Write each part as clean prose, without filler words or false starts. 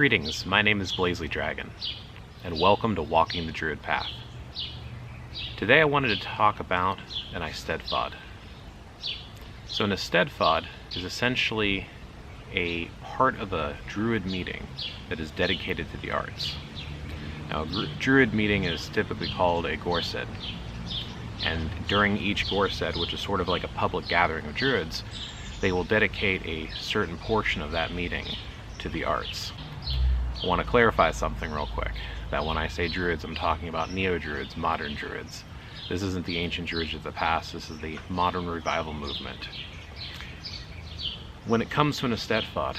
Greetings, my name is Blazely Dragon, and welcome to Walking the Druid Path. Today I wanted to talk about an Eisteddfod. So an Eisteddfod is essentially a part of a Druid meeting that is dedicated to the arts. Now a Druid meeting is typically called a Gorsedd, and during each Gorsedd, which is sort of like a public gathering of Druids, they will dedicate a certain portion of that meeting to the arts. I want to clarify something real quick, that when I say Druids, I'm talking about neo-Druids, modern Druids. This isn't the ancient Druids of the past, this is the modern revival movement. When it comes to an Eisteddfod,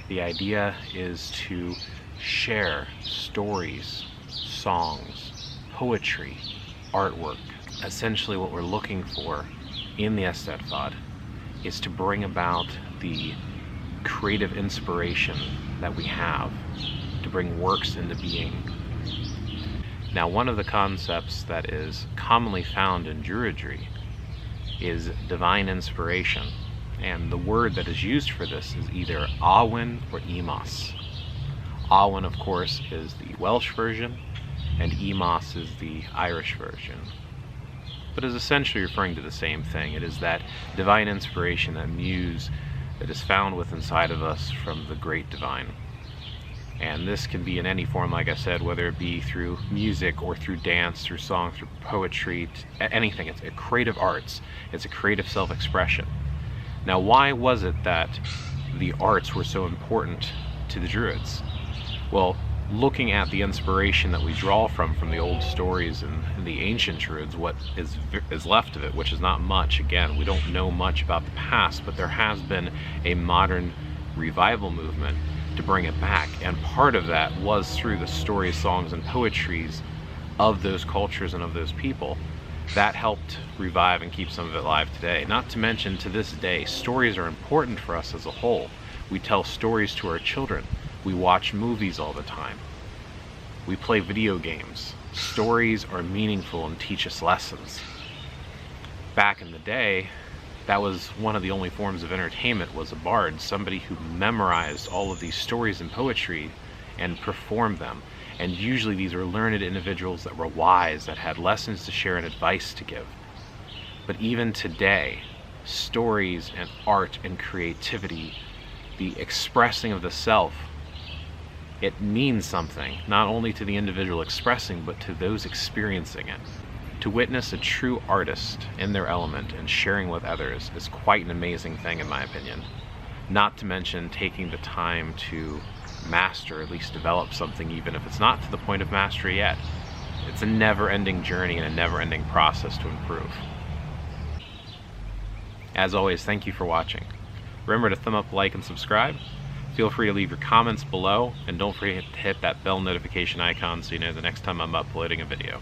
the idea is to share stories, songs, poetry, artwork. Essentially what we're looking for in the Eisteddfod is to bring about the creative inspiration that we have to bring works into being. Now, one of the concepts that is commonly found in Druidry is divine inspiration, and the word that is used for this is either Awen or Emos. Awen, of course, is the Welsh version, and Emos is the Irish version, but is essentially referring to the same thing. It is that divine inspiration, that muse that is found within inside of us from the great divine. And this can be in any form, like I said, whether it be through music or through dance, through song, through poetry, anything. It's a creative arts. It's a creative self-expression. Now, why was it that the arts were so important to the Druids? Well, looking at the inspiration that we draw from the old stories and the ancient Druids, what is left of it, which is not much. Again, we don't know much about the past, but there has been a modern revival movement to bring it back, and part of that was through the stories, songs, and poetries of those cultures and of those people. That helped revive and keep some of it alive today. Not to mention, to this day, stories are important for us as a whole. We tell stories to our children. We watch movies all the time. We play video games. Stories are meaningful and teach us lessons. Back in the day, that was one of the only forms of entertainment, was a bard, somebody who memorized all of these stories and poetry and performed them. And usually these were learned individuals that were wise, that had lessons to share and advice to give. But even today, stories and art and creativity, the expressing of the self, it means something, not only to the individual expressing, but to those experiencing it. To witness a true artist in their element and sharing with others is quite an amazing thing, in my opinion. Not to mention taking the time to master, at least develop something, even if it's not to the point of mastery yet. It's a never-ending journey and a never-ending process to improve. As always, thank you for watching. Remember to thumb up, like, and subscribe. Feel free to leave your comments below, and don't forget to hit that bell notification icon so you know the next time I'm uploading a video.